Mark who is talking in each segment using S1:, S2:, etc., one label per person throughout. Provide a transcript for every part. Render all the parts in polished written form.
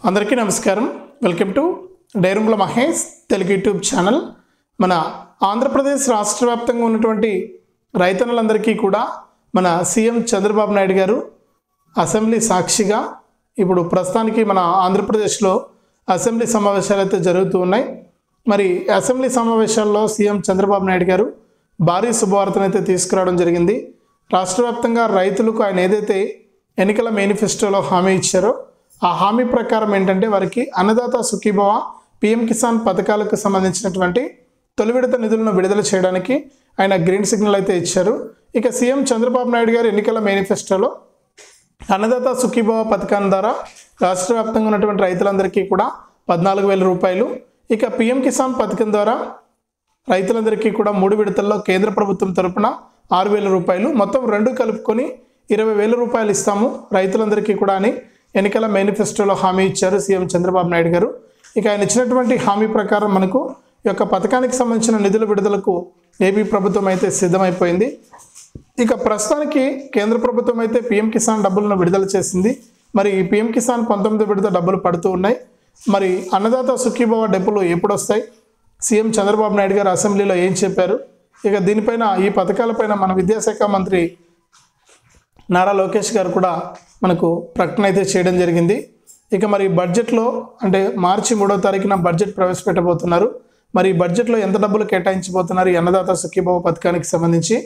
S1: అందరికీ నమస్కారం. Welcome to డైరంగుల మహేష్ తెలుగు యూట్యూబ్ ఛానల్. మన ఆంధ్రప్రదేశ్ రాష్ట్ర వ్యాప్తంగా ఉన్నటువంటి రైతన్నలందరికీ కూడా మన సీఎం చంద్రబాబు నాయుడు గారు అసెంబ్లీ సాక్షిగా ఇప్పుడు ప్రస్తుతానికి మన ఆంధ్రప్రదేశ్లో అసెంబ్లీ సమావేశాలు అయితే జరుగుతూ ఉన్నాయి. మరి అసెంబ్లీ సమావేశాల్లో సీఎం చంద్రబాబు నాయుడు గారు భారీ శుభవార్తను అయితే తీసుకురావడం జరిగింది. రాష్ట్ర వ్యాప్తంగా రైతులకు ఆయన ఏదైతే ఎన్నికల మేనిఫెస్టోలో హామీ ఇచ్చారో ఆ హామీ ప్రకారం ఏంటంటే వారికి అన్నదాత సుఖీభవ, పిఎం కిసాన్ పథకాలకు సంబంధించినటువంటి తొలి విడత నిధులను విడుదల చేయడానికి ఆయన గ్రీన్ సిగ్నల్ అయితే ఇచ్చారు. ఇక సీఎం చంద్రబాబు నాయుడు గారు ఎన్నికల మేనిఫెస్టోలో అన్నదాత సుఖీభవ పథకం ద్వారా రాష్ట్ర వ్యాప్తంగా ఉన్నటువంటి రైతులందరికీ కూడా 14,000 రూపాయలు, ఇక పిఎం కిసాన్ పథకం ద్వారా రైతులందరికీ కూడా 3 విడతల్లో కేంద్ర ప్రభుత్వం తరపున 6,000 రూపాయలు, మొత్తం రెండు కలుపుకొని 20,000 రూపాయలు ఇస్తాము రైతులందరికీ కూడా అని ఎన్నికల మేనిఫెస్టోలో హామీ ఇచ్చారు సీఎం చంద్రబాబు నాయుడు గారు. ఇక ఆయన ఇచ్చినటువంటి హామీ ప్రకారం మనకు ఈ యొక్క పథకానికి సంబంధించిన నిధుల విడుదలకు ఏపీ ప్రభుత్వం అయితే సిద్ధమైపోయింది. ఇక ప్రస్తుతానికి కేంద్ర ప్రభుత్వం అయితే పిఎం కిసాన్ డబ్బులను విడుదల చేసింది. మరి ఈ పిఎం కిసాన్ 19 విడత డబ్బులు పడుతూ ఉన్నాయి. మరి అన్నదాత సుఖీభవ డబ్బులు ఎప్పుడు వస్తాయి, సీఎం చంద్రబాబు నాయుడు గారు అసెంబ్లీలో ఏం చెప్పారు, ఇక దీనిపైన ఈ పథకాలపైన మన విద్యాశాఖ మంత్రి నారా లోకేష్ గారు కూడా మనకు ప్రకటన అయితే చేయడం జరిగింది. ఇక మరి బడ్జెట్లో అంటే మార్చి 3వ తారీఖున బడ్జెట్ ప్రవేశపెట్టబోతున్నారు. మరి ఈ బడ్జెట్లో ఎంత డబ్బులు కేటాయించబోతున్నారు ఈ అన్నదాత సుఖీభవ పథకానికి సంబంధించి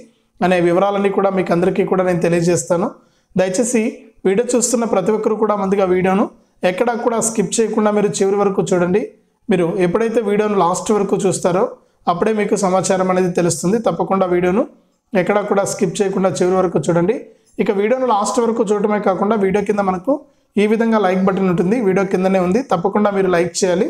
S1: అనే వివరాలన్నీ కూడా మీకు అందరికీ కూడా నేను తెలియజేస్తాను. దయచేసి వీడియో చూస్తున్న ప్రతి ఒక్కరు కూడా ముందుగా వీడియోను ఎక్కడా కూడా స్కిప్ చేయకుండా మీరు చివరి వరకు చూడండి. మీరు ఎప్పుడైతే వీడియోను లాస్ట్ వరకు చూస్తారో అప్పుడే మీకు సమాచారం అనేది తెలుస్తుంది. తప్పకుండా వీడియోను ఎక్కడా కూడా స్కిప్ చేయకుండా చివరి వరకు చూడండి. ఇక వీడియోను లాస్ట్ వరకు చూడటమే కాకుండా వీడియో కింద మనకు ఈ విధంగా లైక్ బటన్ ఉంటుంది, వీడియో కిందనే ఉంది, తప్పకుండా మీరు లైక్ చేయాలి.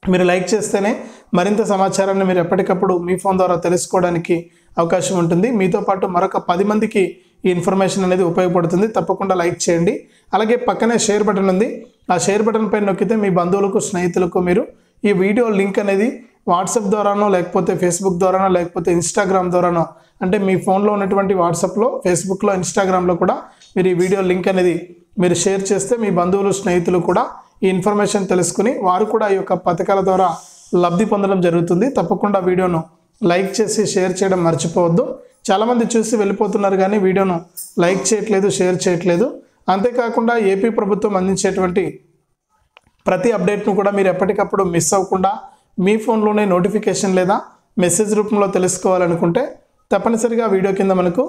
S1: మీరు లైక్ చేస్తేనే మరింత సమాచారాన్ని మీరు ఎప్పటికప్పుడు మీ ఫోన్ ద్వారా తెలుసుకోవడానికి అవకాశం ఉంటుంది. మీతో పాటు మరొక 10 మందికి ఈ ఇన్ఫర్మేషన్ అనేది ఉపయోగపడుతుంది. తప్పకుండా లైక్ చేయండి. అలాగే పక్కనే షేర్ బటన్ ఉంది, ఆ షేర్ బటన్ పైన నొక్కితే మీ బంధువులకు, స్నేహితులకు మీరు ఈ వీడియో లింక్ అనేది వాట్సాప్ ద్వారానో లేకపోతే ఫేస్బుక్ ద్వారానో లేకపోతే ఇన్స్టాగ్రామ్ ద్వారానో, అంటే మీ ఫోన్లో ఉన్నటువంటి వాట్సాప్లో, ఫేస్బుక్లో, ఇన్స్టాగ్రామ్లో కూడా మీరు ఈ వీడియో లింక్ అనేది మీరు షేర్ చేస్తే మీ బంధువులు, స్నేహితులు కూడా ఈ ఇన్ఫర్మేషన్ తెలుసుకుని వారు కూడా ఈ యొక్క పథకాల ద్వారా లబ్ధి పొందడం జరుగుతుంది. తప్పకుండా వీడియోను లైక్ చేసి షేర్ చేయడం మర్చిపోవద్దు. చాలామంది చూసి వెళ్ళిపోతున్నారు కానీ వీడియోను లైక్ చేయట్లేదు, షేర్ చేయట్లేదు. అంతేకాకుండా ఏపీ ప్రభుత్వం అందించేటువంటి ప్రతి అప్డేట్ను కూడా మీరు ఎప్పటికప్పుడు మిస్ అవ్వకుండా మీ ఫోన్లోనే నోటిఫికేషన్ లేదా మెసేజ్ రూపంలో తెలుసుకోవాలనుకుంటే తప్పనిసరిగా వీడియో కింద మనకు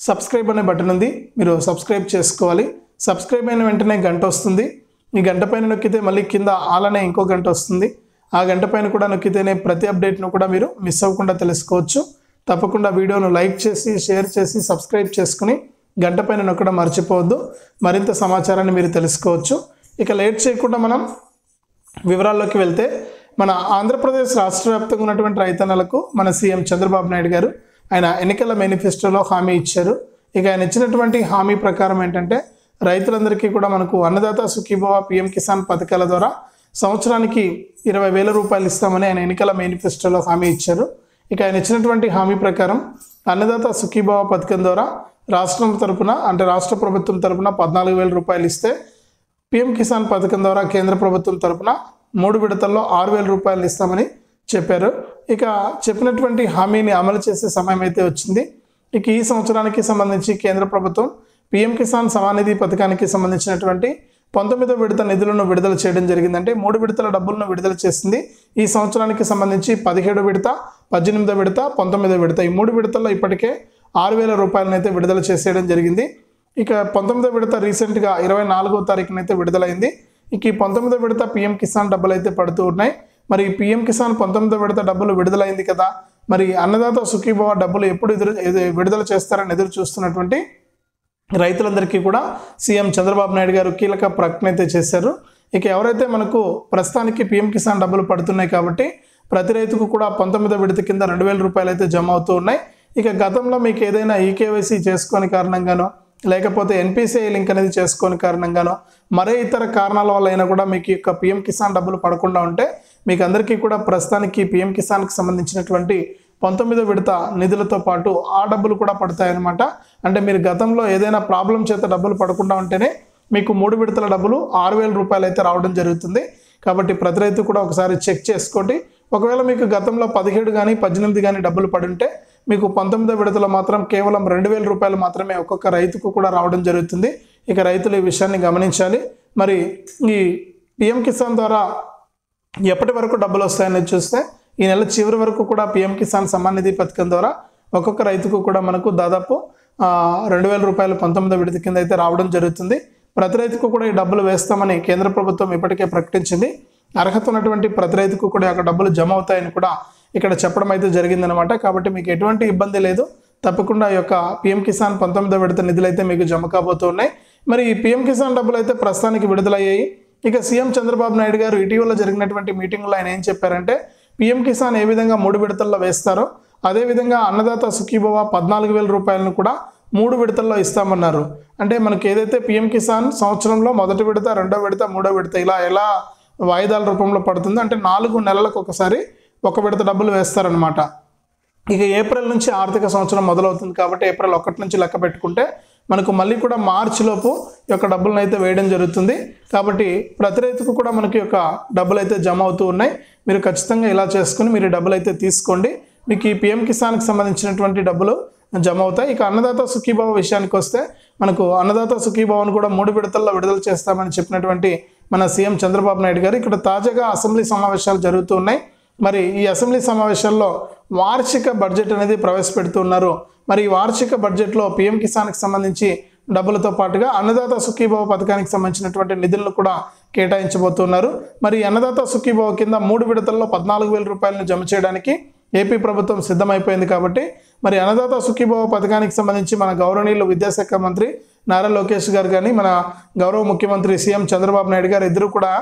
S1: సబ్స్క్రైబ్ అనే బటన్ ఉంది, మీరు సబ్స్క్రైబ్ చేసుకోవాలి. సబ్స్క్రైబ్ అయిన వెంటనే గంట వస్తుంది, ఈ గంట పైన నొక్కితే మళ్ళీ కింద ఆల్ అనే ఇంకో గంట వస్తుంది, ఆ గంట పైన కూడా నొక్కితేనే ప్రతి అప్డేట్ను కూడా మీరు మిస్ అవ్వకుండా తెలుసుకోవచ్చు. తప్పకుండా వీడియోను లైక్ చేసి షేర్ చేసి సబ్స్క్రైబ్ చేసుకుని గంట పైన నొక్కడం మర్చిపోవద్దు, మరింత సమాచారాన్ని మీరు తెలుసుకోవచ్చు. ఇక లేట్ చేయకుండా మనం వివరాల్లోకి వెళ్తే, మన ఆంధ్రప్రదేశ్ రాష్ట్ర వ్యాప్తంగా ఉన్నటువంటి రైతన్నలకు మన సీఎం చంద్రబాబు నాయుడు గారు ఆయన ఎన్నికల మేనిఫెస్టోలో హామీ ఇచ్చారు. ఇక ఆయన ఇచ్చినటువంటి హామీ ప్రకారం ఏంటంటే రైతులందరికీ కూడా మనకు అన్నదాత సుఖీభవ, పిఎం కిసాన్ పథకాల ద్వారా సంవత్సరానికి 20,000 రూపాయలు ఇస్తామని ఆయన ఎన్నికల మేనిఫెస్టోలో హామీ ఇచ్చారు. ఇక ఆయన ఇచ్చినటువంటి హామీ ప్రకారం అన్నదాత సుఖీభవ పథకం ద్వారా రాష్ట్రం తరపున అంటే రాష్ట్ర ప్రభుత్వం తరపున 14,000 రూపాయలు ఇస్తే, పిఎం కిసాన్ పథకం ద్వారా కేంద్ర ప్రభుత్వం తరపున 3 విడతల్లో 6,000 రూపాయలు ఇస్తామని చెప్పారు. ఇక చెప్పినటువంటి హామీని అమలు చేసే సమయం అయితే వచ్చింది. ఇక ఈ సంవత్సరానికి సంబంధించి కేంద్ర ప్రభుత్వం పిఎం కిసాన్ సమానిధి పథకానికి సంబంధించినటువంటి 19వ విడత నిధులను విడుదల చేయడం జరిగిందంటే 3 విడతల డబ్బులను విడుదల చేసింది. ఈ సంవత్సరానికి సంబంధించి 17వ విడత, 18వ విడత, 19వ విడత ఈ 3 విడతల్లో ఇప్పటికే 6,000 రూపాయలను అయితే విడుదల చేసేయడం జరిగింది. ఇక 19వ విడత రీసెంట్గా 24వ తారీఖునైతే విడుదలైంది. ఇక ఈ 19వ విడత పిఎం కిసాన్ డబ్బులు అయితే పడుతూ ఉన్నాయి. మరి పిఎం కిసాన్ 19వ విడత డబ్బులు విడుదలైంది కదా, మరి అన్నదాత సుఖీభవ డబ్బులు ఎప్పుడు విడుదల చేస్తారని ఎదురు చూస్తున్నటువంటి రైతులందరికీ కూడా సీఎం చంద్రబాబు నాయుడు గారు కీలక ప్రకటన అయితే చేశారు. ఇక ఎవరైతే మనకు ప్రస్తుతానికి పిఎం కిసాన్ డబ్బులు పడుతున్నాయి కాబట్టి ప్రతి రైతుకు కూడా 19వ విడత కింద 2,000 రూపాయలు అయితే జమ అవుతూ ఉన్నాయి. ఇక గతంలో మీకు ఏదైనా ఈకేవైసీ చేసుకోని కారణంగానో లేకపోతే ఎన్పిసిఐ లింక్ అనేది చేసుకోని కారణంగానో మరే ఇతర కారణాల వల్ల అయినా కూడా మీకు యొక్క పిఎం కిసాన్ డబ్బులు పడకుండా ఉంటే మీకు అందరికీ కూడా ప్రస్తుతానికి పిఎం కిసాన్కి సంబంధించినటువంటి 19వ విడత నిధులతో పాటు ఆ డబ్బులు కూడా పడతాయన్నమాట. అంటే మీరు గతంలో ఏదైనా ప్రాబ్లం చేత డబ్బులు పడకుండా ఉంటేనే మీకు 3 విడతల డబ్బులు 6,000 రూపాయలు అయితే రావడం జరుగుతుంది. కాబట్టి ప్రతి రైతు కూడా ఒకసారి చెక్ చేసుకోండి. ఒకవేళ మీకు గతంలో 17 కానీ 18 కానీ డబ్బులు పడుంటే మీకు 19వ విడతలో మాత్రం కేవలం 2,000 రూపాయలు మాత్రమే ఒక్కొక్క రైతుకు కూడా రావడం జరుగుతుంది. ఇక రైతులు ఈ విషయాన్ని గమనించాలి. మరి ఈ పిఎం కిసాన్ ద్వారా ఎప్పటి వరకు డబ్బులు వస్తాయని చూస్తే ఈ నెల చివరి వరకు కూడా పిఎం కిసాన్ సమ్మాన్ నిధి పథకం ద్వారా ఒక్కొక్క రైతుకు కూడా మనకు దాదాపు 2,000 రూపాయలు 19వ విడత కింద అయితే రావడం జరుగుతుంది. ప్రతి రైతుకు కూడా ఈ డబ్బులు వేస్తామని కేంద్ర ప్రభుత్వం ఇప్పటికే ప్రకటించింది. అర్హత ఉన్నటువంటి ప్రతి రైతుకు కూడా అక్కడ డబ్బులు జమ అవుతాయని కూడా ఇక్కడ చెప్పడం అయితే జరిగిందనమాట. కాబట్టి మీకు ఎటువంటి ఇబ్బంది లేదు. తప్పకుండా ఈ యొక్క పిఎం కిసాన్ 19వ విడత నిధులు అయితే మీకు జమ కాబోతున్నాయి. మరి ఈ పిఎం కిసాన్ డబ్బులు అయితే ప్రస్తుతానికి విడుదలయ్యాయి. ఇక సీఎం చంద్రబాబు నాయుడు గారు ఇటీవల జరిగినటువంటి మీటింగ్లో ఆయన ఏం చెప్పారంటే పిఎం కిసాన్ ఏ విధంగా 3 విడతల్లో వేస్తారో అదేవిధంగా అన్నదాత సుఖీభవ 14,000 రూపాయలను కూడా 3 విడతల్లో ఇస్తామన్నారు. అంటే మనకి ఏదైతే పిఎం కిసాన్ సంవత్సరంలో మొదటి విడత, రెండో విడత, మూడో విడత ఇలా ఎలా వాయిదాల రూపంలో పడుతుందో అంటే 4 నెలలకు ఒకసారి ఒక విడత డబ్బులు వేస్తారనమాట. ఇక ఏప్రిల్ నుంచి ఆర్థిక సంవత్సరం మొదలవుతుంది కాబట్టి ఏప్రిల్ 1 నుంచి లెక్క పెట్టుకుంటే మనకు మళ్ళీ కూడా మార్చి లోపు ఈ యొక్క డబ్బులను అయితే వేయడం జరుగుతుంది. కాబట్టి ప్రతి రైతుకు కూడా మనకి యొక్క డబ్బులు అయితే జమ అవుతూ ఉన్నాయి. మీరు ఖచ్చితంగా ఇలా చేసుకుని మీరు డబ్బులు అయితే తీసుకోండి. మీకు ఈ పిఎం కిసాన్కి సంబంధించినటువంటి డబ్బులు జమ అవుతాయి. ఇక అన్నదాత సుఖీభవ విషయానికి వస్తే మనకు అన్నదాత సుఖీభవన్ కూడా 3 విడతల్లో విడుదల చేస్తామని చెప్పినటువంటి మన సీఎం చంద్రబాబు నాయుడు గారు ఇక్కడ తాజాగా అసెంబ్లీ సమావేశాలు జరుగుతూ ఉన్నాయి. మరి ఈ అసెంబ్లీ సమావేశాల్లో వార్షిక బడ్జెట్ అనేది ప్రవేశపెడుతున్నారు. మరి ఈ వార్షిక బడ్జెట్లో పిఎం కిసాన్కి సంబంధించి డబ్బులతో పాటుగా అన్నదాత సుఖీభవ పథకానికి సంబంధించినటువంటి నిధులను కూడా కేటాయించబోతున్నారు. మరి అన్నదాత సుఖీభవ కింద 3 విడతల్లో 14,000 రూపాయలను జమ చేయడానికి ఏపీ ప్రభుత్వం సిద్ధమైపోయింది. కాబట్టి మరి అన్నదాత సుఖీభవ పథకానికి సంబంధించి మన గౌరవనీయులు విద్యాశాఖ మంత్రి నారా లోకేష్ గారు కానీ మన గౌరవ ముఖ్యమంత్రి సీఎం చంద్రబాబు నాయుడు గారు ఇద్దరు కూడా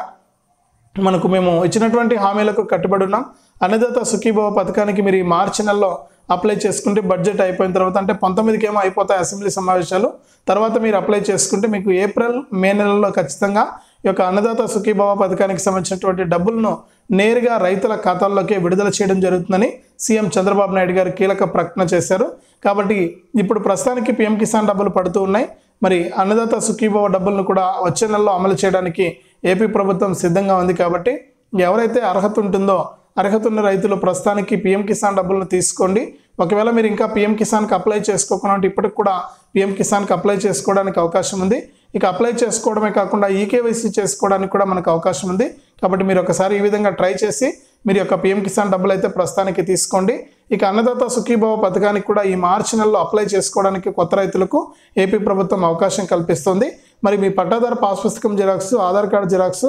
S1: మేము ఇచ్చినటువంటి హామీలకు కట్టుబడి ఉన్నాం. అన్నదాత సుఖీభవ పథకానికి మీరు ఈ మార్చి నెలలో అప్లై చేసుకుంటే బడ్జెట్ అయిపోయిన తర్వాత అంటే 19కి ఏమో అయిపోతాయి అసెంబ్లీ సమావేశాలు, తర్వాత మీరు అప్లై చేసుకుంటే మీకు ఏప్రిల్ మే నెలలో ఖచ్చితంగా ఈ యొక్క అన్నదాత సుఖీభవ పథకానికి సంబంధించినటువంటి డబ్బులను నేరుగా రైతుల ఖాతాల్లోకి విడుదల చేయడం జరుగుతుందని సీఎం చంద్రబాబు నాయుడు గారు కీలక ప్రకటన చేశారు. కాబట్టి ఇప్పుడు ప్రస్తుతానికి పిఎం కిసాన్ డబ్బులు పడుతూ ఉన్నాయి. మరి అన్నదాత సుఖీభవ డబ్బులను కూడా వచ్చే నెలలో అమలు చేయడానికి ఏపీ ప్రభుత్వం సిద్ధంగా ఉంది. కాబట్టి ఎవరైతే అర్హత ఉంటుందో అర్హత ఉన్న రైతులు ప్రస్తుతానికి పిఎం కిసాన్ డబ్బులను తీసుకోండి. ఒకవేళ మీరు ఇంకా పిఎం కిసాన్కి అప్లై చేసుకోకుండా ఇప్పటికి కూడా పిఎం కిసాన్కి అప్లై చేసుకోవడానికి అవకాశం ఉంది. ఇక అప్లై చేసుకోవడమే కాకుండా ఈకేవైసీ చేసుకోవడానికి కూడా మనకు అవకాశం ఉంది. కాబట్టి మీరు ఒకసారి ఈ విధంగా ట్రై చేసి మీరు యొక్క పిఎం కిసాన్ డబ్బులు అయితే ప్రస్తుతానికి తీసుకోండి. ఇక అన్నదాత సుఖీభవ పథకానికి కూడా ఈ మార్చి నెలలో అప్లై చేసుకోవడానికి కొత్త రైతులకు ఏపీ ప్రభుత్వం అవకాశం కల్పిస్తుంది. మరి మీ పట్టాదారు పాస్ పుస్తకం జిరాక్స్, ఆధార్ కార్డు జిరాక్స్,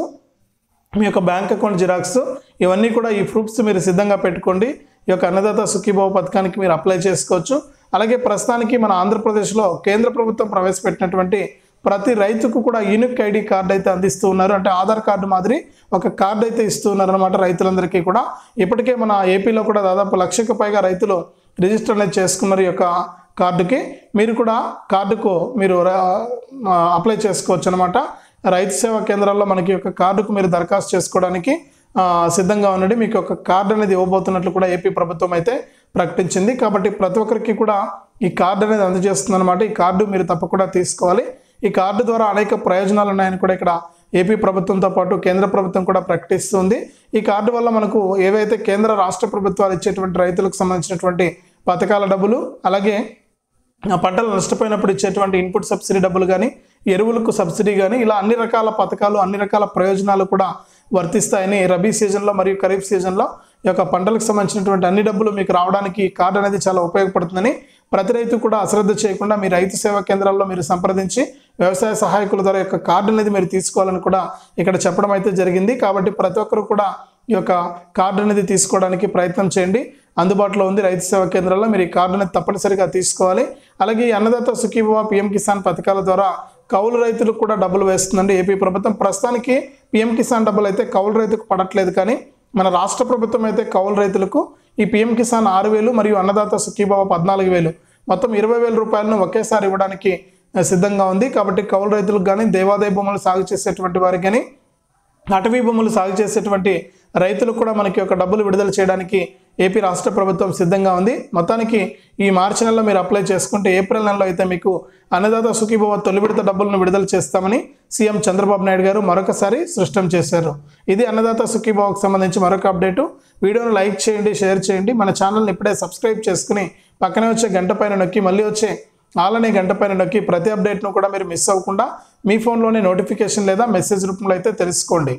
S1: మీ యొక్క బ్యాంక్ అకౌంట్ జిరాక్స్ ఇవన్నీ కూడా ఈ ప్రూఫ్స్ మీరు సిద్ధంగా పెట్టుకోండి. ఈ యొక్క అన్నదాత సుఖీభవ పథకానికి మీరు అప్లై చేసుకోవచ్చు. అలాగే ప్రస్తుతానికి మన ఆంధ్రప్రదేశ్లో కేంద్ర ప్రభుత్వం ప్రవేశపెట్టినటువంటి ప్రతి రైతుకు కూడా యూనిక్ ఐడి కార్డు అయితే అందిస్తూ ఉన్నారు. అంటే ఆధార్ కార్డు మాదిరి ఒక కార్డు అయితే ఇస్తూ ఉన్నారు అనమాట రైతులందరికీ కూడా. ఇప్పటికే మన ఏపీలో కూడా దాదాపు 1,00,000కు పైగా రైతులు రిజిస్టర్ అనేది చేసుకున్నారు ఈ యొక్క కార్డుకి. మీరు కూడా కార్డుకు మీరు అప్లై చేసుకోవచ్చు అనమాట. రైతు సేవా కేంద్రాల్లో మనకి యొక్క కార్డుకు మీరు దరఖాస్తు చేసుకోవడానికి సిద్ధంగా ఉండండి. మీకు ఒక కార్డు అనేది ఇవ్వబోతున్నట్లు కూడా ఏపీ ప్రభుత్వం అయితే ప్రకటించింది. కాబట్టి ప్రతి ఒక్కరికి కూడా ఈ కార్డు అనేది అందజేస్తుంది అనమాట. ఈ కార్డు మీరు తప్పకుండా తీసుకోవాలి. ఈ కార్డు ద్వారా అనేక ప్రయోజనాలు ఉన్నాయని కూడా ఇక్కడ ఏపీ ప్రభుత్వంతో పాటు కేంద్ర ప్రభుత్వం కూడా ప్రకటిస్తుంది. ఈ కార్డు వల్ల మనకు ఏవైతే కేంద్ర రాష్ట్ర ప్రభుత్వాలు ఇచ్చేటువంటి రైతులకు సంబంధించినటువంటి పథకాల డబ్బులు, అలాగే పంటలు నష్టపోయినప్పుడు ఇచ్చేటువంటి ఇన్పుట్ సబ్సిడీ డబ్బులు కానీ, ఎరువులకు సబ్సిడీ కానీ, ఇలా అన్ని రకాల పథకాలు అన్ని రకాల ప్రయోజనాలు కూడా వర్తిస్తాయని రబీ సీజన్లో మరియు ఖరీఫ్ సీజన్లో ఈ యొక్క పంటలకు సంబంధించినటువంటి అన్ని డబ్బులు మీకు రావడానికి ఈ కార్డు అనేది చాలా ఉపయోగపడుతుందని ప్రతి రైతు కూడా అశ్రద్ధ చేయకుండా మీ రైతు సేవా కేంద్రాల్లో మీరు సంప్రదించి వ్యవసాయ సహాయకుల ద్వారా యొక్క కార్డు అనేది మీరు తీసుకోవాలని కూడా ఇక్కడ చెప్పడం అయితే జరిగింది. కాబట్టి ప్రతి ఒక్కరు కూడా ఈ యొక్క కార్డు అనేది తీసుకోవడానికి ప్రయత్నం చేయండి. అందుబాటులో ఉంది రైతు సేవా కేంద్రాల్లో. మీరు ఈ కార్డు అనేది తప్పనిసరిగా తీసుకోవాలి. అలాగే ఈ అన్నదాత సుఖీభవ పిఎం కిసాన్ పథకాల ద్వారా కౌలు రైతులకు కూడా డబ్బులు వేస్తుందండి ఏపీ ప్రభుత్వం. ప్రస్తుతానికి పిఎం కిసాన్ డబ్బులు అయితే కౌలు రైతుకు పడట్లేదు, కానీ మన రాష్ట్ర ప్రభుత్వం అయితే కౌలు రైతులకు ఈ పిఎం కిసాన్ 6,000 మరియు అన్నదాత సుఖీభవ 14,000 మొత్తం 20,000 రూపాయలను ఒకేసారి ఇవ్వడానికి సిద్ధంగా ఉంది. కాబట్టి కౌలు రైతులకు కానీ, దేవాదాయ భూములు సాగు చేసేటువంటి వారికి కానీ, అటవీ భూములు సాగు చేసేటువంటి రైతులకు కూడా మనకి ఒక డబ్బులు విడుదల చేయడానికి ఏపీ రాష్ట్ర ప్రభుత్వం సిద్ధంగా ఉంది. మొత్తానికి ఈ మార్చి నెలలో మీరు అప్లై చేసుకుంటే ఏప్రిల్ నెలలో అయితే మీకు అన్నదాత సుఖీభవ తొలి విడత డబ్బులను విడుదల చేస్తామని సీఎం చంద్రబాబు నాయుడు గారు మరొకసారి స్పష్టం చేశారు. ఇది అన్నదాత సుఖీభవకు సంబంధించి మరొక అప్డేటు. వీడియోను లైక్ చేయండి, షేర్ చేయండి. మన ఛానల్ని ఇప్పుడే సబ్స్క్రైబ్ చేసుకుని పక్కనే వచ్చే గంట పైన నొక్కి మళ్ళీ వచ్చే ఆలనే గంట పైన నొక్కి ప్రతి అప్డేట్ను కూడా మీరు మిస్ అవ్వకుండా మీ ఫోన్లోనే నోటిఫికేషన్ లేదా మెసేజ్ రూపంలో అయితే తెలుసుకోండి.